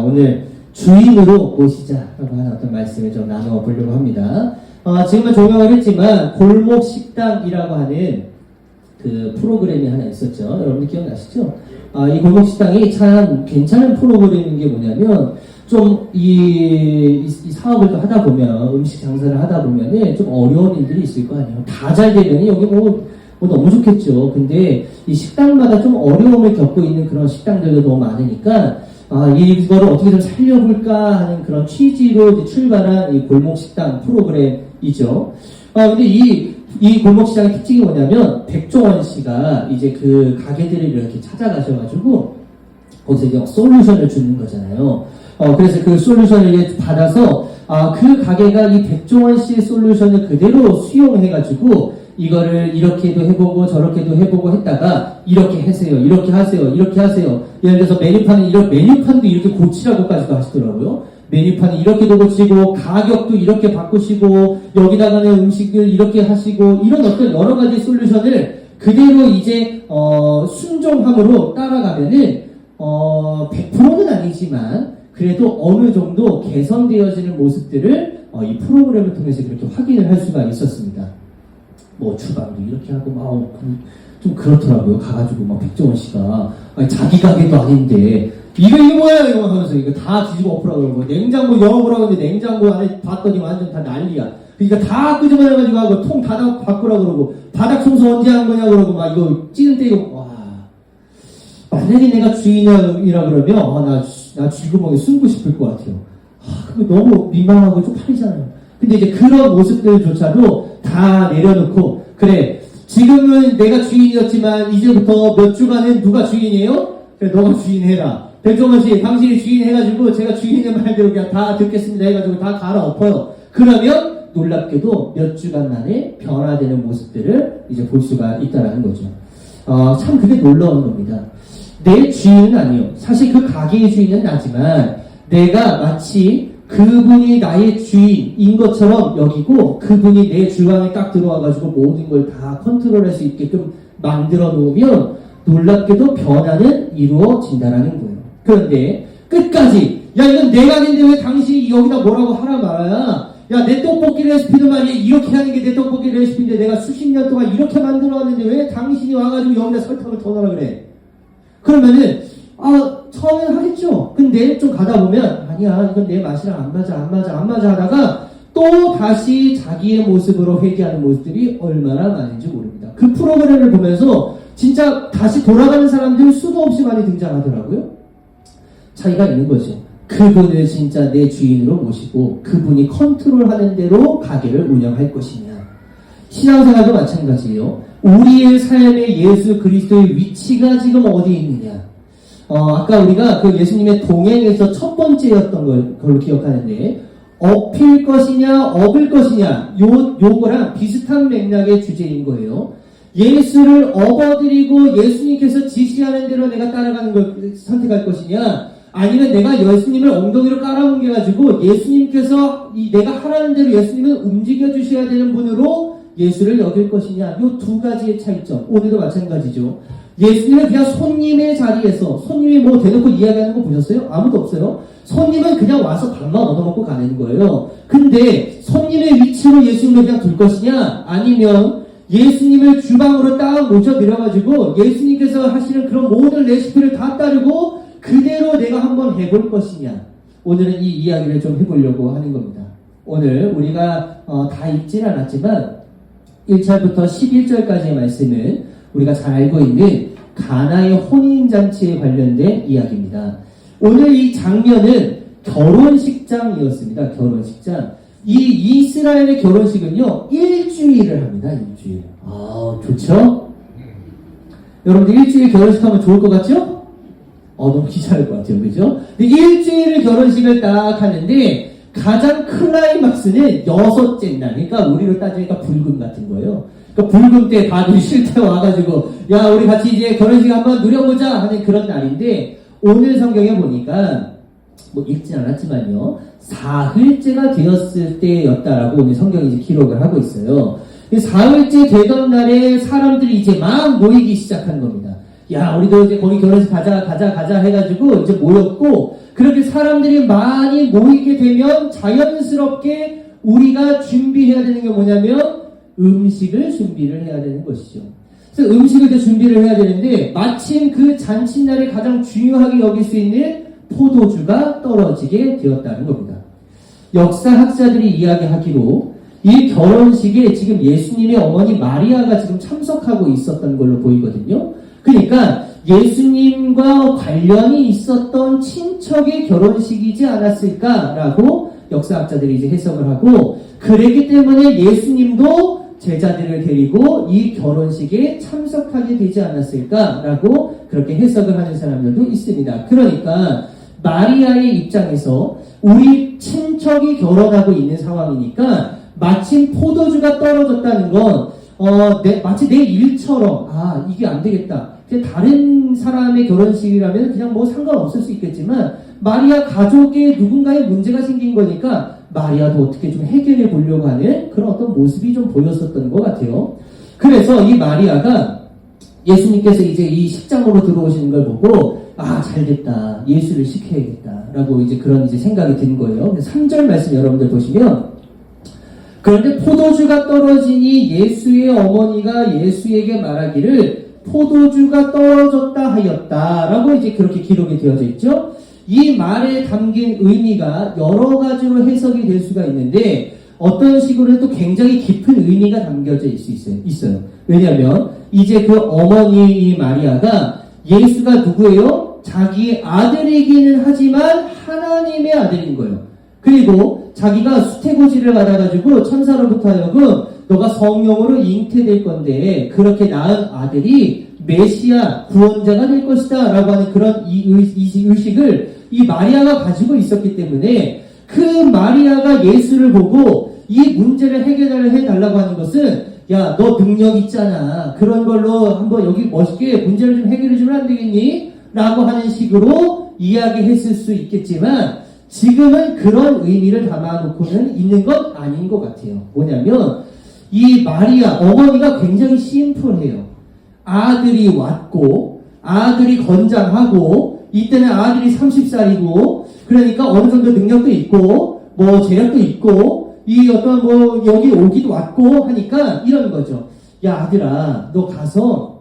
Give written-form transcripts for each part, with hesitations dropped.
오늘 주인으로 모시자라고 하는 어떤 말씀을 좀 나눠보려고 합니다. 지금은 조명을 했지만 골목 식당이라고 하는 그 프로그램이 하나 있었죠. 여러분들 기억나시죠? 이 골목 식당이 참 괜찮은 프로그램인 게 뭐냐면 좀 이 사업을 또 하다 보면 음식 장사를 하다 보면은 좀 어려운 일들이 있을 거 아니에요. 다 잘 되면 여기 뭐 너무 좋겠죠. 근데 이 식당마다 좀 어려움을 겪고 있는 그런 식당들도 너무 많으니까 이거를 어떻게 좀 살려볼까 하는 그런 취지로 이제 출발한 이 골목식당 프로그램이죠. 근데 이 골목시장의 특징이 뭐냐면, 백종원 씨가 이제 그 가게들을 이렇게 찾아가셔가지고, 거기서 이제 솔루션을 주는 거잖아요. 그래서 그 솔루션을 이제 받아서, 그 가게가 이 백종원 씨의 솔루션을 그대로 수용해가지고, 이거를 이렇게도 해보고 저렇게도 해보고 했다가 이렇게 하세요, 이렇게 하세요, 이렇게 하세요. 예를 들어서 메뉴판도 이렇게 고치라고까지도 하시더라고요. 메뉴판이 이렇게도 고치고 가격도 이렇게 바꾸시고 여기다가는 음식을 이렇게 하시고 이런 어떤 여러 가지 솔루션을 그대로 이제 순종함으로 따라가면은 100%는 아니지만 그래도 어느 정도 개선되어지는 모습들을 이 프로그램을 통해서 그렇게 확인을 할 수가 있었습니다. 뭐 주방도 이렇게 하고 좀 그렇더라고요. 가가지고 막 백종원 씨가 자기 가게도 아닌데 이거 뭐야 이거 하면서 이거 다 뒤집어 엎으라고 그러고 냉장고 열어보라고 했는데 냉장고 안에 봤더니 완전 다 난리야. 그러니까 다 끄집어내가지고 하고 통 다 바꾸라고 그러고 바닥 청소 언제 한 거냐 그러고 막 이거 찌는 떼고 와. 만약에 내가 주인이라 그러면 나 쥐구멍에 숨고 싶을 것 같아요. 그거 너무 민망하고 쪽팔리잖아요. 근데 이제 그런 모습들조차도 다 내려놓고 그래 지금은 내가 주인이었지만 이제부터 몇 주간은 누가 주인이에요? 그래 너가 주인해라. 백종원 씨 당신이 주인 해가지고 제가 주인의 말대로 그냥 다 듣겠습니다 해가지고 다 갈아엎어요. 그러면 놀랍게도 몇 주간 만에 변화되는 모습들을 이제 볼 수가 있다라는 거죠. 참 그게 놀라운 겁니다. 내 주인은 아니요. 사실 그 가게의 주인은 나지만 내가 마치 그분이 나의 주인인 것처럼 여기고 그분이 내 주방에 딱 들어와가지고 모든 걸 다 컨트롤할 수 있게끔 만들어 놓으면 놀랍게도 변화는 이루어진다라는 거예요. 그런데 끝까지 야 이건 내 가게인데 왜 당신이 여기다 뭐라고 하라 말아야 야 내 떡볶이 레시피도 말이야 이렇게 하는 게 내 떡볶이 레시피인데 내가 수십 년 동안 이렇게 만들어 왔는데 왜 당신이 와가지고 여기다 설탕을 더 넣으라 그래. 그러면은 처음엔 하겠죠. 근데 좀 가다 보면 아니야 이건 내 맛이랑 안 맞아 하다가 또 다시 자기의 모습으로 회귀하는 모습들이 얼마나 많은지 모릅니다. 그 프로그램을 보면서 진짜 다시 돌아가는 사람들 수도 없이 많이 등장하더라고요. 차이가 있는 거죠. 그분을 진짜 내 주인으로 모시고 그분이 컨트롤하는 대로 가게를 운영할 것이냐. 신앙생활도 마찬가지예요. 우리의 삶에 예수 그리스도의 위치가 지금 어디 있느냐. 아까 우리가 그 예수님의 동행에서 첫 번째였던 걸로 기억하는데 업힐 것이냐 업을 것이냐 요거랑 비슷한 맥락의 주제인 거예요. 예수를 업어드리고 예수님께서 지시하는 대로 내가 따라가는 걸 선택할 것이냐 아니면 내가 예수님을 엉덩이로 깔아뭉개가지고 예수님께서 내가 하라는 대로 예수님을 움직여 주셔야 되는 분으로 예수를 여길 것이냐. 요 두 가지의 차이점. 오늘도 마찬가지죠. 예수님은 그냥 손님의 자리에서 손님이 뭐 대놓고 이야기하는 거 보셨어요? 아무도 없어요. 손님은 그냥 와서 밥만 얻어먹고 가는 거예요. 근데 손님의 위치로 예수님을 그냥 둘 것이냐 아니면 예수님을 주방으로 딱 모셔드려가지고 예수님께서 하시는 그런 모든 레시피를 다 따르고 그대로 내가 한번 해볼 것이냐. 오늘은 이 이야기를 좀 해보려고 하는 겁니다. 오늘 우리가 다 읽지는 않았지만 1절부터 11절까지의 말씀은 우리가 잘 알고 있는 가나의 혼인잔치에 관련된 이야기입니다. 오늘 이 장면은 결혼식장이었습니다. 결혼식장. 이 이스라엘의 결혼식은요, 일주일을 합니다. 일주일. 좋죠? 여러분들 일주일 결혼식 하면 좋을 것 같죠? 너무 귀찮을 것 같아요. 그죠? 근데 일주일을 결혼식을 딱 하는데, 가장 클라이막스는 6째 날. 그러니까 우리로 따지니까 불금 같은 거예요. 그러니까 불금 때 다들 쉴 때 와가지고, 야, 우리 같이 이제 결혼식 한번 누려보자 하는 그런 날인데, 오늘 성경에 보니까, 뭐 읽진 않았지만요, 사흘째가 되었을 때였다라고 오늘 성경이 이제 기록을 하고 있어요. 사흘째 되던 날에 사람들이 이제 막 모이기 시작한 겁니다. 야, 우리도 이제 거기 결혼식 가자 해가지고 이제 모였고, 그렇게 사람들이 많이 모이게 되면 자연스럽게 우리가 준비해야 되는 게 뭐냐면 음식을 준비를 해야 되는 것이죠. 그래서 음식을 준비를 해야 되는데 마침 그 잔칫날에 가장 중요하게 여길 수 있는 포도주가 떨어지게 되었다는 겁니다. 역사학자들이 이야기하기로 이 결혼식에 지금 예수님의 어머니 마리아가 지금 참석하고 있었던 걸로 보이거든요. 그러니까 예수님과 관련이 있었던 친척의 결혼식이지 않았을까라고 역사학자들이 이제 해석을 하고, 그랬기 때문에 예수님도 제자들을 데리고 이 결혼식에 참석하게 되지 않았을까라고 그렇게 해석을 하는 사람들도 있습니다. 그러니까 마리아의 입장에서 우리 친척이 결혼하고 있는 상황이니까 마침 포도주가 떨어졌다는 건 마치 내 일처럼 이게 안 되겠다. 다른 사람의 결혼식이라면 그냥 뭐 상관없을 수 있겠지만 마리아 가족에 누군가의 문제가 생긴 거니까 마리아도 어떻게 좀 해결해 보려고 하는 그런 어떤 모습이 좀 보였었던 것 같아요. 그래서 이 마리아가 예수님께서 이제 이 식장으로 들어오시는 걸 보고 잘됐다. 예수를 시켜야겠다라고 이제 그런 이제 생각이 든 거예요. 3절 말씀 여러분들 보시면, 그런데 포도주가 떨어지니 예수의 어머니가 예수에게 말하기를 포도주가 떨어졌다 하였다라고 이제 그렇게 기록이 되어져 있죠. 이 말에 담긴 의미가 여러 가지로 해석이 될 수가 있는데 어떤 식으로 또 굉장히 깊은 의미가 담겨져 있어요. 왜냐하면 이제 그 어머니 마리아가 예수가 누구예요? 자기 아들이기는 하지만 하나님의 아들인 거예요. 그리고 자기가 수태고지를 받아가지고 천사로부터 하여금 너가 성령으로 잉태될 건데 그렇게 낳은 아들이 메시아 구원자가 될 것이다 라고 하는 그런 의식을 이 마리아가 가지고 있었기 때문에 그 마리아가 예수를 보고 이 문제를 해결해 달라고 하는 것은 야, 너 능력 있잖아. 그런 걸로 한번 여기 멋있게 문제를 좀 해결해 주면 안 되겠니? 라고 하는 식으로 이야기했을 수 있겠지만 지금은 그런 의미를 담아놓고는 있는 건 아닌 것 같아요. 뭐냐면 이 마리아 어머니가 굉장히 심플해요. 아들이 왔고 아들이 건장하고 이때는 아들이 30살이고 그러니까 어느 정도 능력도 있고 뭐 재력도 있고 이 어떤 뭐 여기 오기도 왔고 하니까 이런 거죠. 야 아들아 너 가서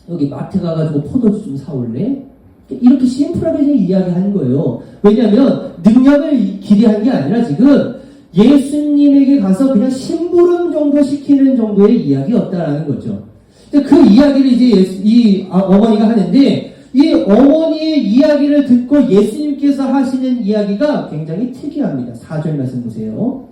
여기 마트 가가지고 포도주 좀 사올래? 이렇게 심플하게 그냥 이야기하는 거예요. 왜냐하면 능력을 기대한 게 아니라 지금 예수님에게 가서 그냥 심부름 정도 시키는 정도의 이야기였다라는 거죠. 그 이야기를 이제 이 어머니가 하는데 이 어머니의 이야기를 듣고 예수님께서 하시는 이야기가 굉장히 특이합니다. 4절 말씀 보세요.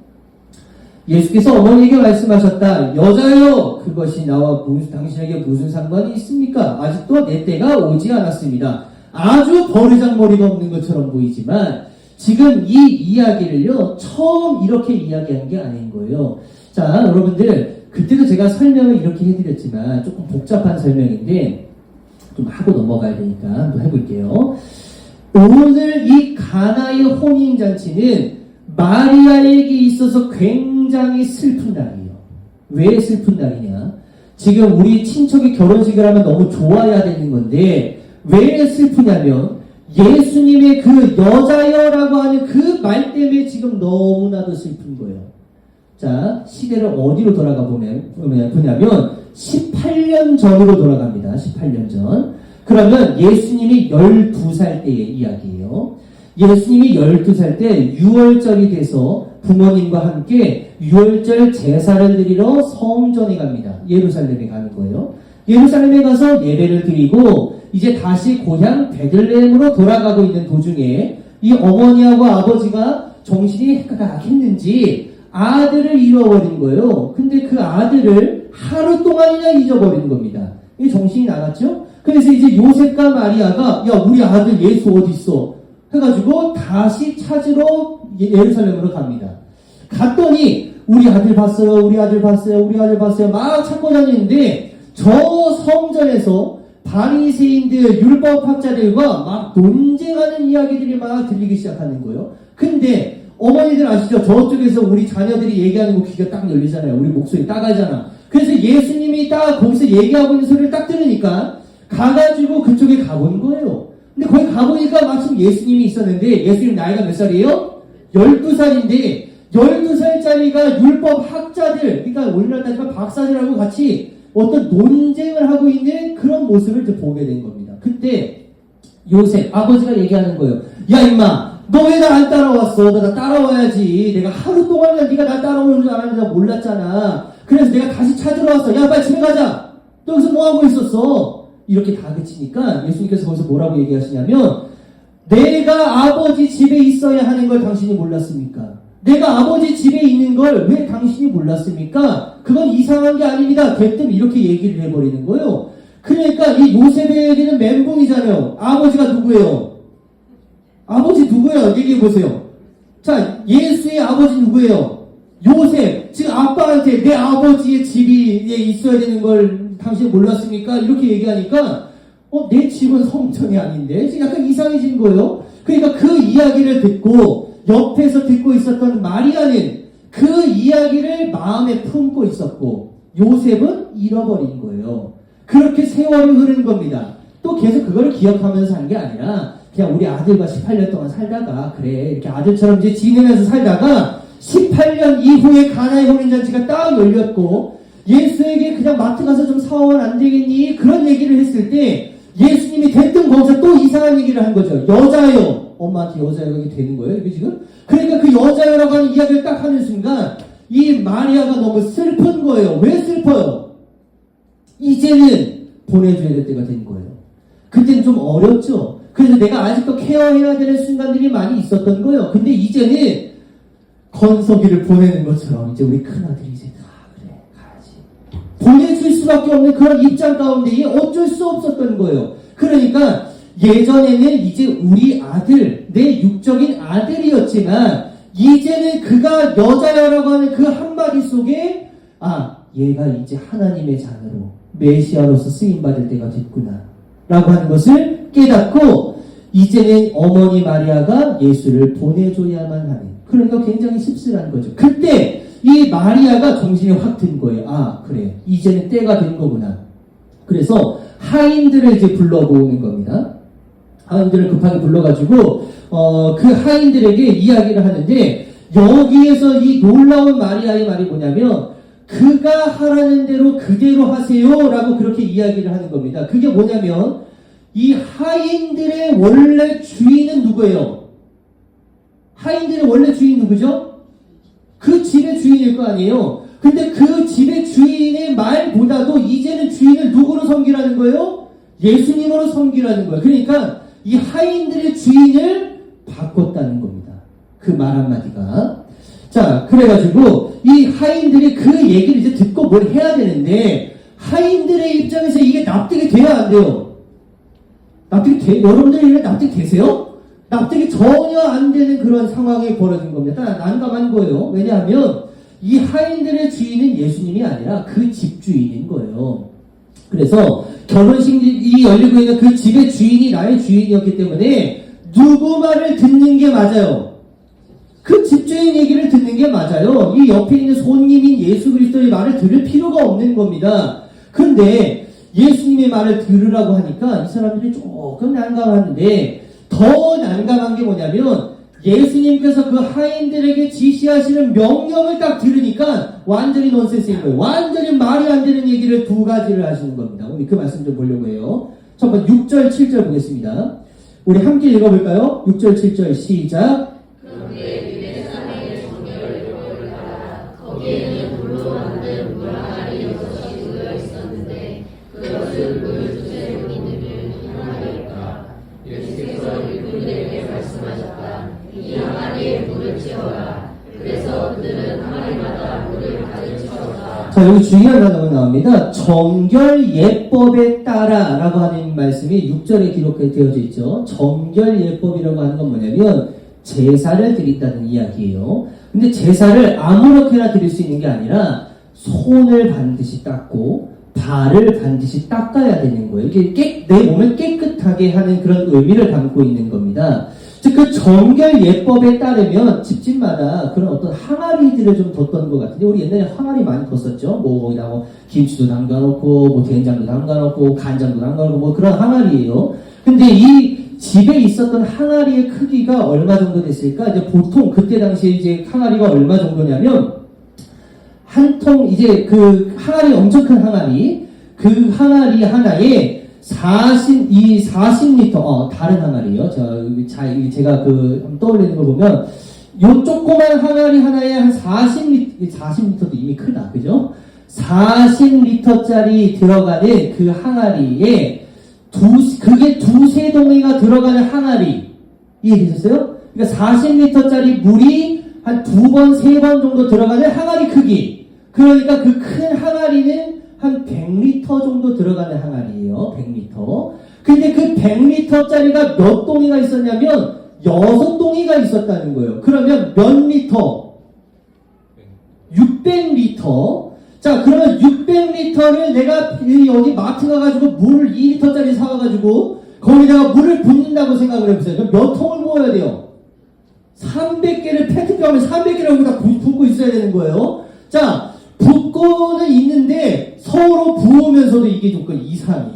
예수께서 어머니에게 말씀하셨다. 여자여 그것이 나와 당신에게 무슨 상관이 있습니까? 아직도 내 때가 오지 않았습니다. 아주 버르장머리가 없는 것처럼 보이지만 지금 이 이야기를요 처음 이렇게 이야기한 게 아닌 거예요. 자 여러분들 그때도 제가 설명을 이렇게 해드렸지만 조금 복잡한 설명인데 좀 하고 넘어가야 되니까 한번 해볼게요. 오늘 이 가나의 혼인잔치는 마리아에게 있어서 굉장히 슬픈 날이에요. 왜 슬픈 날이냐? 지금 우리 친척이 결혼식을 하면 너무 좋아야 되는 건데 왜 슬프냐면 예수님의 그 여자여라고 하는 그 말 때문에 지금 너무나도 슬픈 거예요. 자, 시대를 어디로 돌아가 보냐면 18년 전으로 돌아갑니다. 18년 전. 그러면 예수님이 12살 때의 이야기예요. 예수님이 12살 때 6월절이 돼서 부모님과 함께 6월절 제사를 드리러 성전에 갑니다. 예루살렘에 가는 거예요. 예루살렘에 가서 예배를 드리고 이제 다시 고향 베들레헴으로 돌아가고 있는 도중에 이 어머니하고 아버지가 정신이 해가닥했는지 아들을 잃어버린 거예요. 근데 그 아들을 하루 동안이나 잊어버린 겁니다. 이 정신이 나갔죠? 그래서 이제 요셉과 마리아가 야 우리 아들 예수 어디 있어? 해가지고 다시 찾으러 예루살렘으로 갑니다. 갔더니 우리 아들 봤어요. 우리 아들 봤어요. 우리 아들 봤어요. 막 찾고 다니는데 저 성전에서 바리새인들 율법학자들과 막 논쟁하는 이야기들이 막 들리기 시작하는 거예요. 근데 어머니들 아시죠? 저쪽에서 우리 자녀들이 얘기하는 거 귀가 딱 열리잖아요. 우리 목소리 따가잖아. 그래서 예수님이 딱 거기서 얘기하고 있는 소리를 딱 들으니까 가가지고 그쪽에 가본 거예요. 근데 거기 가보니까 마침 예수님이 있었는데, 예수님 나이가 몇 살이에요? 12살인데 12살짜리가 율법 학자들, 그러니까 우리나라 따지면 박사들하고 같이 어떤 논쟁을 하고 있는 그런 모습을 이제 보게 된 겁니다. 그때 요셉 아버지가 얘기하는 거예요. 야 임마, 너 왜 나 안 따라왔어? 나 따라와야지. 내가 하루 동안이나 네가 나 따라오는 줄 알았는데 나 몰랐잖아. 그래서 내가 다시 찾으러 왔어. 야 빨리 집에 가자. 너 여기서 뭐 하고 있었어? 이렇게 다그치니까 예수님께서 거기서 뭐라고 얘기하시냐면, 내가 아버지 집에 있어야 하는 걸 당신이 몰랐습니까? 내가 아버지 집에 있는 걸 왜 당신이 몰랐습니까? 그건 이상한 게 아닙니다. 대뜸 이렇게 얘기를 해버리는 거예요. 그러니까 이 요셉에게는 멘붕이잖아요. 아버지가 누구예요? 아버지 누구예요? 얘기해보세요. 자, 예수의 아버지 누구예요? 요셉. 지금 아빠한테 내 아버지의 집이 있어야 되는 걸 당신이 몰랐습니까? 이렇게 얘기하니까 내 집은 성전이 아닌데? 지금 약간 이상해진 거예요. 그러니까 그 이야기를 듣고 옆에서 듣고 있었던 마리아는 그 이야기를 마음에 품고 있었고, 요셉은 잃어버린 거예요. 그렇게 세월이 흐른 겁니다. 또 계속 그걸 기억하면서 산 게 아니라 그냥 우리 아들과 18년 동안 살다가, 그래 이렇게 아들처럼 이제 지내면서 살다가 18년 이후에 가나의 혼인잔치가 딱 열렸고, 예수에게 그냥 마트 가서 좀 사오면 안 되겠니? 그런 얘기를 했을 때 예수님이 대뜸 거기서 또 이상한 얘기를 한 거죠. 여자요. 엄마한테 여자요가 이게 되는 거예요, 이게 지금? 그러니까 그 여자요라고 하는 이야기를 딱 하는 순간 이 마리아가 너무 슬픈 거예요. 왜 슬퍼요? 이제는 보내줘야 될 때가 된 거예요. 그때는 좀 어렵죠. 그래서 내가 아직도 케어해야 되는 순간들이 많이 있었던 거예요. 근데 이제는 건석이를 보내는 것처럼 이제 우리 큰아들이 이제 그래 가야지 보내줄 수밖에 없는 그런 입장 가운데 어쩔 수 없었던 거예요. 그러니까 예전에는 이제 우리 아들, 내 육적인 아들이었지만 이제는 그가 여자야라고 하는 그 한마디 속에 얘가 이제 하나님의 자녀로 메시아로서 쓰임받을 때가 됐구나 라고 하는 것을 깨닫고, 이제는 어머니 마리아가 예수를 보내줘야만 하는, 그러니까 굉장히 씁쓸한 거죠. 그때 이 마리아가 정신이 확 든 거예요. 그래 이제는 때가 된 거구나. 그래서 하인들을 이제 불러보는 겁니다. 하인들을 급하게 불러가지고 그 하인들에게 이야기를 하는데, 여기에서 이 놀라운 마리아의 말이 뭐냐면, 그가 하라는 대로 그대로 하세요 라고 그렇게 이야기를 하는 겁니다. 그게 뭐냐면, 이 하인들의 원래 주인은 누구예요? 하인들의 원래 주인 누구죠? 그 집의 주인일 거 아니에요. 근데 그 집의 주인의 말보다도 이제는 주인을 누구로 섬기라는 거예요? 예수님으로 섬기라는 거예요. 그러니까 이 하인들의 주인을 바꿨다는 겁니다. 그 말 한마디가. 자, 그래가지고 이 하인들이 그 얘기를 이제 듣고 뭘 해야 되는데, 하인들의 입장에서 이게 납득이 돼야 안 돼요. 여러분들이 납득되세요? 납득이 전혀 안 되는 그런 상황이 벌어진 겁니다. 난감한 거예요. 왜냐하면 이 하인들의 주인은 예수님이 아니라 그 집주인인 거예요. 그래서 결혼식이 열리고 있는 그 집의 주인이 나의 주인이었기 때문에 누구 말을 듣는 게 맞아요? 그 집주인 얘기를 듣는 게 맞아요. 이 옆에 있는 손님인 예수 그리스도의 말을 들을 필요가 없는 겁니다. 그런데 예수님의 말을 들으라고 하니까 이 사람들이 조금 난감하는데, 더 난감한 게 뭐냐면, 예수님께서 그 하인들에게 지시하시는 명령을 딱 들으니까 완전히 논센스인 거예요. 완전히 말이 안 되는 얘기를 두 가지를 하시는 겁니다. 오늘 그 말씀 좀 보려고 해요. 첫 번째 6절 7절 보겠습니다. 우리 함께 읽어볼까요? 6절 7절 시작. 거기에는 돌로 만든 물 항아리 6이 놓여 있었는데 그것을 보여주세 우리들을 하나이까. 예수께서 일꾼들에게 말씀하셨다. 이 항아리에 물을 채워라. 그래서 그들은 항아리마다 물을 가득 채웠다. 자, 여기 중요한 단어가 나옵니다. 정결예법에 따라 라고 하는 말씀이 6절에 기록되어져 있죠. 정결예법이라고 하는 건 뭐냐면 제사를 드린다는 이야기예요. 근데 제사를 아무렇게나 드릴 수 있는 게 아니라 손을 반드시 닦고 발을 반드시 닦아야 되는 거예요. 이게 내 몸을 깨끗하게 하는 그런 의미를 담고 있는 겁니다. 즉 그 정결 예법에 따르면 집집마다 그런 어떤 항아리들을 좀 뒀던 것 같은데, 우리 옛날에 항아리 많이 뒀었죠. 뭐 거기다 뭐 김치도 담가놓고 뭐 된장도 담가놓고 간장도 담가놓고 뭐 그런 항아리예요. 근데 이 집에 있었던 항아리의 크기가 얼마 정도 됐을까? 이제 보통 그때 당시에 이제 항아리가 얼마 정도냐면 한 통, 이제 그 항아리, 엄청 큰 항아리, 그 항아리 하나에 40리터, 다른 항아리요. 제가 한번 떠올리는 거 보면, 요 조그만 항아리 하나에 한 40리터도 이미 크다. 그죠? 40리터짜리 들어가는 그 항아리에 그게 두세 동이가 들어가는 항아리. 이해되셨어요? 그러니까 40리터짜리 물이 한 2번, 3번 정도 들어가는 항아리 크기. 그러니까 그 큰 항아리는 한 100리터 정도 들어가는 항아리예요. 100리터. 근데 그 100리터짜리가 몇 동이가 있었냐면 6동이가 있었다는 거예요. 그러면 몇 리터? 600리터. 자, 그러면 600리터를 내가 여기 마트 가가지고 물을 2리터짜리 사와가지고 거기다가 물을 붓는다고 생각을 해보세요. 그럼 몇 통을 부어야 돼요? 300개를 페트병을 300개를 여기다 붓고 있어야 되는 거예요. 자, 붓고는 있는데 서로 부으면서도 이게 조금 이상해.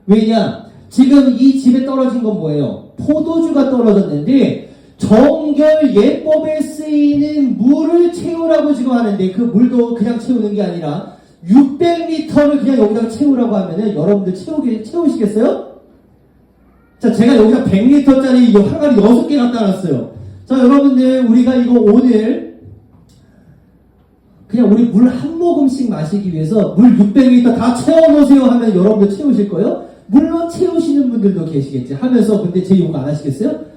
왜냐? 지금 이 집에 떨어진 건 뭐예요? 포도주가 떨어졌는데 정결 예법에 쓰이는 물을 채우라고 지금 하는데, 그 물도 그냥 채우는 게 아니라 600리터를 그냥 여기다가 채우라고 하면은 여러분들 채우시겠어요? 자, 제가 여기다 100리터짜리 항아리 6개 갖다 놨어요. 자, 여러분들, 우리가 이거 오늘 그냥 우리 물 한 모금씩 마시기 위해서 물 600리터 다 채워놓으세요 하면 여러분들 채우실 거예요? 물론 채우시는 분들도 계시겠지. 하면서 근데 제 욕 안 하시겠어요?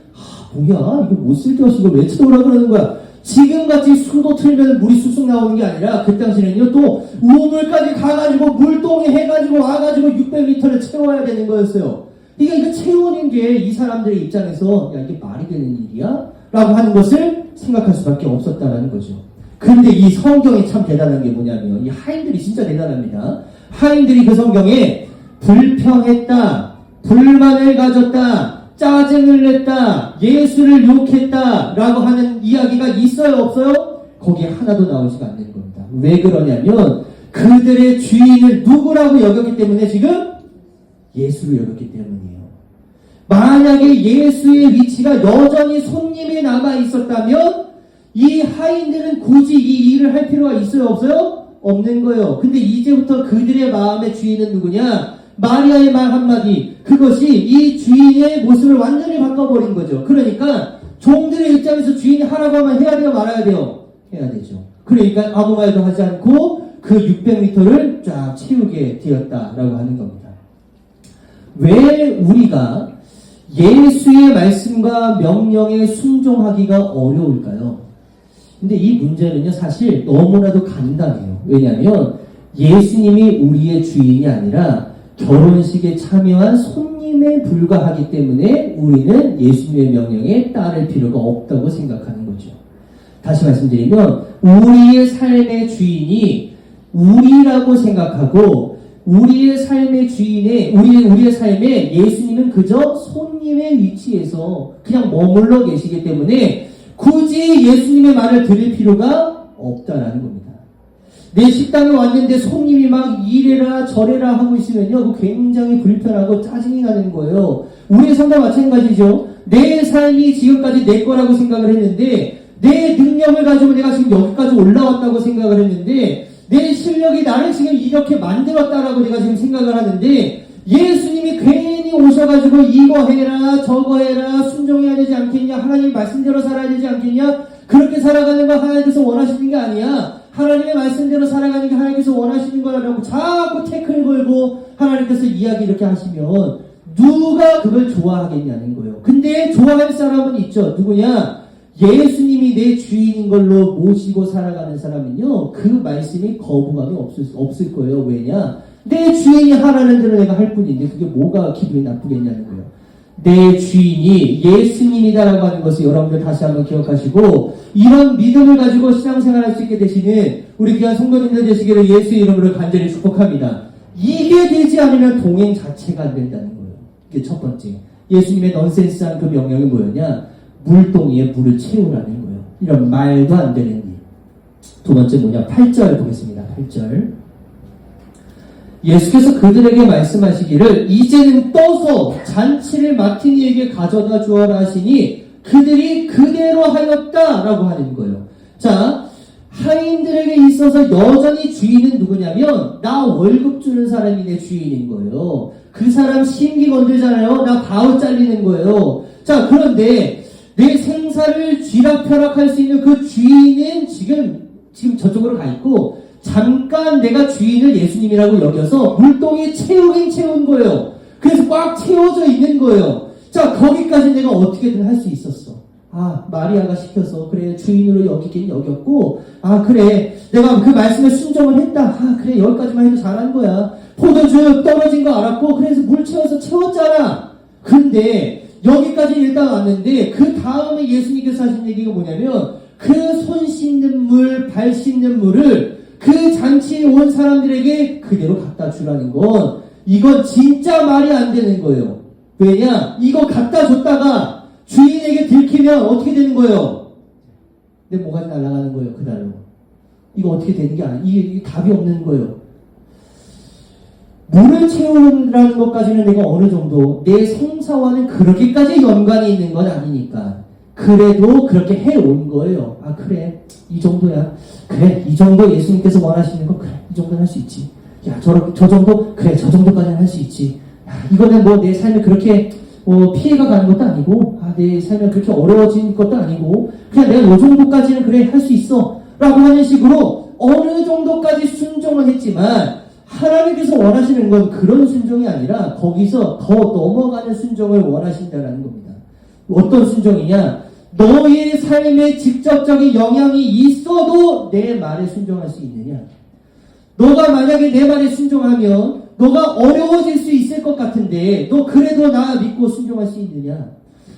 뭐야, 이거 못 쓸 게 없이 이걸 왜 채우라 그러는 거야? 지금같이 수도 틀면 물이 쑥쑥 나오는 게 아니라 그 당시에는요, 또 우물까지 가가지고 물동에 해가지고 와가지고 600리터를 채워야 되는 거였어요. 이거 채우는 게 이 사람들의 입장에서 야, 이게 말이 되는 일이야? 라고 하는 것을 생각할 수밖에 없었다는 거죠. 근데 이 성경이 참 대단한 게 뭐냐면, 이 하인들이 진짜 대단합니다. 하인들이 그 성경에 불평했다, 불만을 가졌다, 짜증을 냈다, 예수를 욕했다 라고 하는 이야기가 있어요, 없어요? 거기에 하나도 나오지가 않는 겁니다. 왜 그러냐면 그들의 주인을 누구라고 여겼기 때문에, 지금 예수를 여겼기 때문이에요. 만약에 예수의 위치가 여전히 손님에 남아 있었다면 이 하인들은 굳이 이 일을 할 필요가 있어요, 없어요? 없는 거예요. 근데 이제부터 그들의 마음의 주인은 누구냐? 마리아의 말 한마디, 그것이 이 주인의 모습을 완전히 바꿔버린 거죠. 그러니까 종들의 입장에서 주인이 하라고 하면 해야 돼요, 말아야 돼요? 해야 되죠. 그러니까 아무 말도 하지 않고 그 600리터를 쫙 채우게 되었다라고 하는 겁니다. 왜 우리가 예수의 말씀과 명령에 순종하기가 어려울까요? 근데 이 문제는요, 사실 너무나도 간단해요. 왜냐하면 예수님이 우리의 주인이 아니라 결혼식에 참여한 손님에 불과하기 때문에 우리는 예수님의 명령에 따를 필요가 없다고 생각하는 거죠. 다시 말씀드리면 우리의 삶의 주인이 우리라고 생각하고 우리의 삶의 주인의 우리의 삶에 예수님은 그저 손님의 위치에서 그냥 머물러 계시기 때문에 굳이 예수님의 말을 들을 필요가 없다라는 겁니다. 내 식당에 왔는데 손님이 막 이래라 저래라 하고 있으면요, 굉장히 불편하고 짜증이 나는 거예요. 우리의 삶과 마찬가지죠. 내 삶이 지금까지 내 거라고 생각을 했는데, 내 능력을 가지고 내가 지금 여기까지 올라왔다고 생각을 했는데, 내 실력이 나를 지금 이렇게 만들었다라고 내가 지금 생각을 하는데, 예수님이 괜히 오셔가지고 이거 해라 저거 해라 순종해야 되지 않겠냐, 하나님 말씀대로 살아야 되지 않겠냐, 그렇게 살아가는 거 하나님께서 원하시는 게 아니야, 하나님의 말씀대로 살아가는 게 하나님께서 원하시는 거라고 자꾸 태클 걸고 하나님께서 이야기 이렇게 하시면 누가 그걸 좋아하겠냐는 거예요. 근데 좋아할 사람은 있죠. 누구냐? 예수님이 내 주인인 걸로 모시고 살아가는 사람은요, 그 말씀이 거부감이 없을 거예요. 왜냐? 내 주인이 하라는 대로 내가 할 뿐인데 그게 뭐가 기분이 나쁘겠냐는 거예요. 내 주인이 예수님이다라고 하는 것을 여러분들 다시 한번 기억하시고, 이런 믿음을 가지고 신앙생활할 수 있게 되시는 우리 귀한 성도님들 되시기를 예수의 이름으로 간절히 축복합니다. 이게 되지 않으면 동행 자체가 안 된다는 거예요. 이게 첫 번째. 예수님의 넌센스한 그 명령이 뭐였냐? 물동이에 물을 채우라는 거예요. 이런 말도 안 되는 일. 두 번째 뭐냐? 8절 보겠습니다. 8절. 예수께서 그들에게 말씀하시기를 이제는 떠서 잔치를 맡은 이에게 가져다 주어라 하시니 그들이 그대로 하였다라고 하는 거예요. 자, 하인들에게 있어서 여전히 주인은 누구냐면 나 월급 주는 사람이 내 주인인 거예요. 그 사람 심기 건들잖아요. 나 바우 잘리는 거예요. 자, 그런데 내 생사를 쥐락펴락할 수 있는 그 주인은 지금 저쪽으로 가 있고 잠깐 내가 주인을 예수님이라고 여겨서 물동에 채우긴 채운 거예요. 그래서 꽉 채워져 있는 거예요. 자, 거기까지 내가 어떻게든 할 수 있었어. 아, 마리아가 시켜서 그래 주인으로 여기긴 여겼고, 아 그래 내가 그 말씀에 순종을 했다. 아 그래 여기까지만 해도 잘한 거야. 포도주 떨어진 거 알았고 그래서 물 채워서 채웠잖아. 근데 여기까지 일단 왔는데 그 다음에 예수님께서 하신 얘기가 뭐냐면 그 손 씻는 물, 발 씻는 물을 그 잔치에 온 사람들에게 그대로 갖다 주라는 건 이건 진짜 말이 안 되는 거예요. 왜냐? 이거 갖다 줬다가 주인에게 들키면 어떻게 되는 거예요? 내 모가지 날아가는 거예요. 그날로. 이거 어떻게 되는 게 아니에요. 이게 답이 없는 거예요. 물을 채우라는 것까지는 내가 어느 정도 내 생사와는 그렇게까지 연관이 있는 건 아니니까 그래도 그렇게 해온 거예요. 아 그래 이 정도야. 그래 이 정도 예수님께서 원하시는 거 그래 이 정도는 할 수 있지. 야 저 정도 그래 저 정도까지는 할 수 있지. 야 이거는 뭐 내 삶에 그렇게 피해가 가는 것도 아니고 내 삶에 그렇게 어려워진 것도 아니고 그냥 내가 이 정도까지는 그래 할 수 있어 라고 하는 식으로 어느 정도까지 순종을 했지만 하나님께서 원하시는 건 그런 순종이 아니라 거기서 더 넘어가는 순종을 원하신다는 겁니다. 어떤 순종이냐? 너의 삶에 직접적인 영향이 있어도 내 말에 순종할 수 있느냐? 너가 만약에 내 말에 순종하면 너가 어려워질 수 있을 것 같은데 너 그래도 나 믿고 순종할 수 있느냐?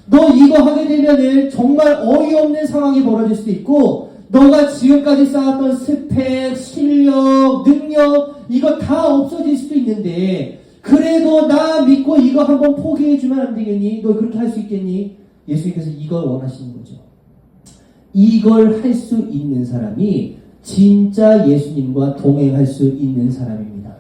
너 이거 하게 되면은 정말 어이없는 상황이 벌어질 수도 있고 너가 지금까지 쌓았던 스펙, 실력, 능력 이거 다 없어질 수도 있는데 그래도 나 믿고 이거 한번 포기해주면 안 되겠니? 너 그렇게 할 수 있겠니? 예수님께서 이걸 원하시는 거죠. 이걸 할 수 있는 사람이 진짜 예수님과 동행할 수 있는 사람입니다.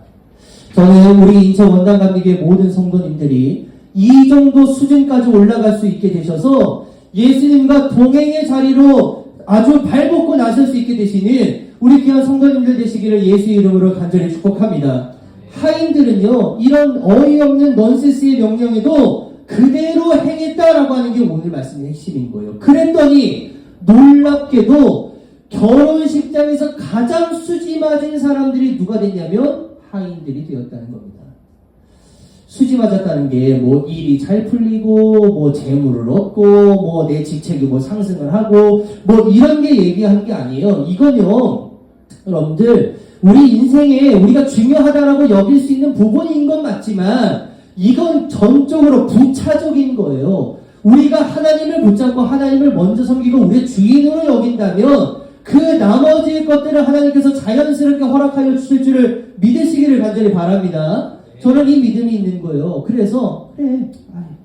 저는 우리 인천 원당감리교회 모든 성도님들이 이 정도 수준까지 올라갈 수 있게 되셔서 예수님과 동행의 자리로 아주 발벗고 나설 수 있게 되시는 우리 귀한 성도님들 되시기를 예수의 이름으로 간절히 축복합니다. 하인들은요 이런 어이없는 넌센스의 명령에도 그대로 행했다라고 하는 게 오늘 말씀의 핵심인 거예요. 그랬더니 놀랍게도 결혼식장에서 가장 수지 맞은 사람들이 누가 됐냐면 하인들이 되었다는 겁니다. 수지 맞았다는 게 뭐 일이 잘 풀리고 뭐 재물을 얻고 뭐 내 직책이 뭐 상승을 하고 뭐 이런 게 얘기한 게 아니에요. 이건요 여러분들 우리 인생에 우리가 중요하다라고 여길 수 있는 부분인 건 맞지만 이건 전적으로 부차적인 거예요. 우리가 하나님을 붙잡고 하나님을 먼저 섬기고 우리의 주인으로 여긴다면 그 나머지 것들을 하나님께서 자연스럽게 허락하여 주실 줄을 믿으시기를 간절히 바랍니다. 저는 이 믿음이 있는 거예요. 그래서 그래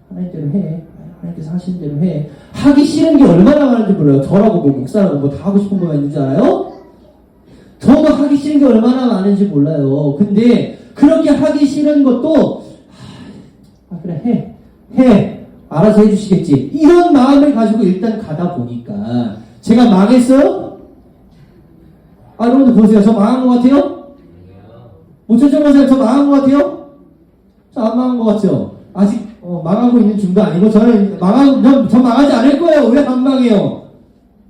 하나님대로 해. 하나님께서 하시는 대로 해. 하기 싫은 게 얼마나 많은지 몰라요. 저라고 뭐 목사라고 뭐 다 하고 싶은 거만 있는 줄 알아요? 저도 하기 싫은 게 얼마나 많은지 몰라요. 근데 그렇게 하기 싫은 것도 그래 해 알아서 해주시겠지 이런 마음을 가지고 일단 가다 보니까 제가 망했어요? 여러분들 보세요. 저 망한 것 같아요? 모천정 보세요. 저 망한 것 같아요? 저 안 망한 것 같죠? 아직 망하고 있는 중도 아니고 저는 저 망하지 않을 거예요. 왜 안 망해요?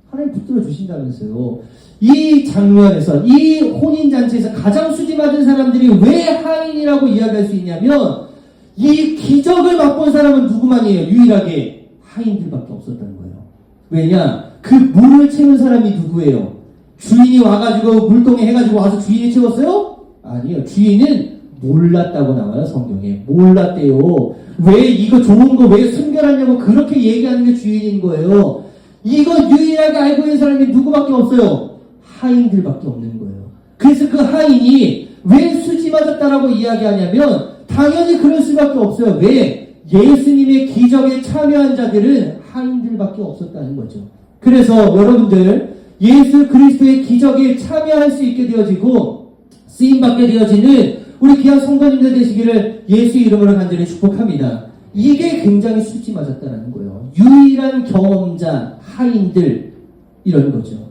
하나님 붙들어 주신다면서요. 이 장면에서 이 혼인잔치에서 가장 수지 맞은 사람들이 왜 하인이라고 이야기할 수 있냐면 이 기적을 맛본 사람은 누구만이에요? 유일하게 하인들밖에 없었다는 거예요. 왜냐? 그 물을 채운 사람이 누구예요? 주인이 와가지고 물동에 해가지고 와서 주인이 채웠어요? 아니요. 주인은 몰랐다고 나와요. 성경에. 몰랐대요. 왜 이거 좋은 거 왜 숨겨놨냐고 그렇게 얘기하는 게 주인인 거예요. 이거 유일하게 알고 있는 사람이 누구밖에 없어요? 하인들밖에 없는 거예요. 그래서 그 하인이 왜 수지 맞았다라고 이야기하냐면 당연히 그럴 수밖에 없어요. 왜? 예수님의 기적에 참여한 자들은 하인들밖에 없었다는 거죠. 그래서 여러분들 예수 그리스도의 기적에 참여할 수 있게 되어지고 쓰임받게 되어지는 우리 귀한 성도님들 되시기를 예수 이름으로 간절히 축복합니다. 이게 굉장히 수치 맞았다는 거예요. 유일한 경험자 하인들 이런 거죠.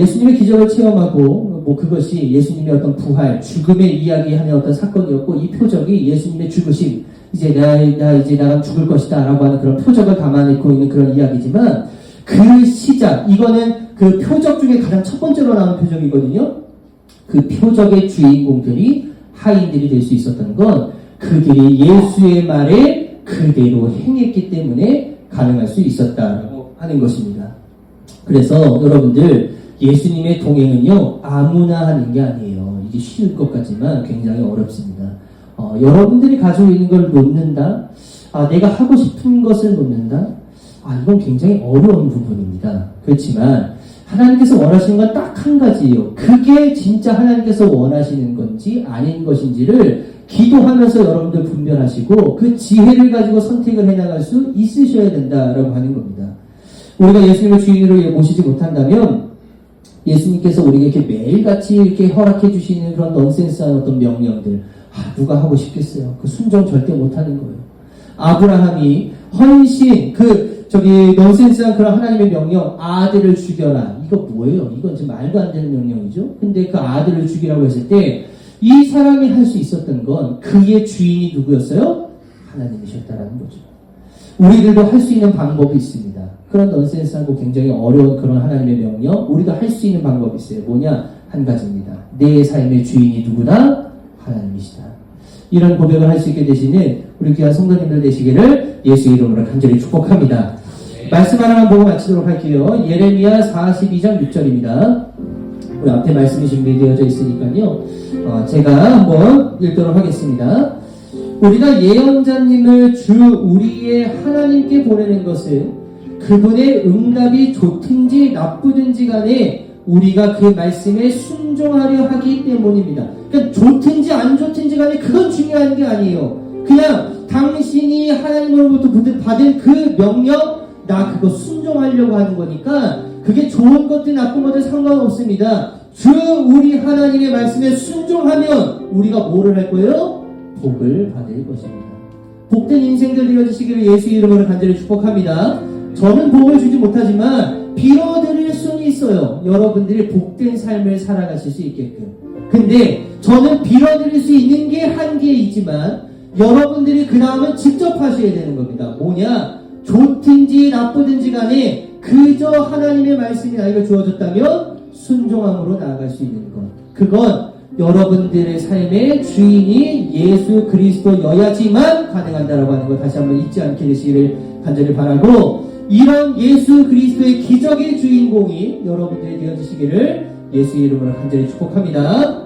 예수님의 기적을 체험하고 그것이 예수님의 어떤 부활, 죽음의 이야기하는 어떤 사건이었고 이 표적이 예수님의 죽으심, 이제 나가 죽을 것이다 라고 하는 그런 표적을 담아내고 있는 그런 이야기지만 그 시작, 이거는 그 표적 중에 가장 첫 번째로 나오는 표적이거든요. 그 표적의 주인공들이 하인들이 될 수 있었던 건 그들이 예수의 말에 그대로 행했기 때문에 가능할 수 있었다라고 하는 것입니다. 그래서 여러분들 예수님의 동행은요 아무나 하는 게 아니에요. 이게 쉬울 것 같지만 굉장히 어렵습니다. 여러분들이 가지고 있는 걸 놓는다? 내가 하고 싶은 것을 놓는다? 이건 굉장히 어려운 부분입니다. 그렇지만 하나님께서 원하시는 건 딱 한 가지예요. 그게 진짜 하나님께서 원하시는 건지 아닌 것인지를 기도하면서 여러분들 분별하시고 그 지혜를 가지고 선택을 해나갈 수 있으셔야 된다라고 하는 겁니다. 우리가 예수님을 주인으로 모시지 못한다면 예수님께서 우리에게 이렇게 매일같이 이렇게 허락해 주시는 그런 넌센스한 어떤 명령들 누가 하고 싶겠어요? 그 순종 절대 못하는 거예요. 아브라함이 헌신 넌센스한 그런 하나님의 명령 아들을 죽여라. 이거 뭐예요? 이건 지금 말도 안 되는 명령이죠. 근데 그 아들을 죽이라고 했을 때 이 사람이 할 수 있었던 건 그의 주인이 누구였어요? 하나님이셨다라는 거죠. 우리들도 할 수 있는 방법이 있습니다. 그런 넌센스하고 굉장히 어려운 그런 하나님의 명령 우리가 할 수 있는 방법이 있어요. 뭐냐? 한 가지입니다. 내 삶의 주인이 누구다? 하나님이시다. 이런 고백을 할 수 있게 되시는 우리 귀한 성도님들 되시기를 예수 이름으로 간절히 축복합니다. 말씀 하나만 보고 마치도록 할게요. 예레미야 42장 6절입니다. 우리 앞에 말씀이 준비되어져 있으니까요. 제가 한번 읽도록 하겠습니다. 우리가 예언자님을 주 우리의 하나님께 보내는 것은 그분의 응답이 좋든지 나쁘든지 간에 우리가 그 말씀에 순종하려 하기 때문입니다. 그러니까 좋든지 안 좋든지 간에 그건 중요한 게 아니에요. 그냥 당신이 하나님으로부터 받은 그 명령 나 그거 순종하려고 하는 거니까 그게 좋은 것들 나쁜 것들 상관없습니다. 주 우리 하나님의 말씀에 순종하면 우리가 뭐를 할 거예요? 복을 받을 것입니다. 복된 인생들 되어주시기를 예수 이름으로 간절히 축복합니다. 저는 복을 주지 못하지만 빌어드릴 수는 있어요. 여러분들이 복된 삶을 살아가실 수 있게끔. 근데 저는 빌어드릴 수 있는 게 한계에 있지만 여러분들이 그 다음은 직접 하셔야 되는 겁니다. 뭐냐? 좋든지 나쁘든지 간에 그저 하나님의 말씀이 나에게 주어졌다면 순종함으로 나아갈 수 있는 것. 그건 여러분들의 삶의 주인이 예수 그리스도여야지만 가능한다라고 하는 것 다시 한번 잊지 않게 되시기를 간절히 바라고 이런 예수 그리스도의 기적의 주인공이 여러분들이 되어주시기를 예수 이름으로 간절히 축복합니다.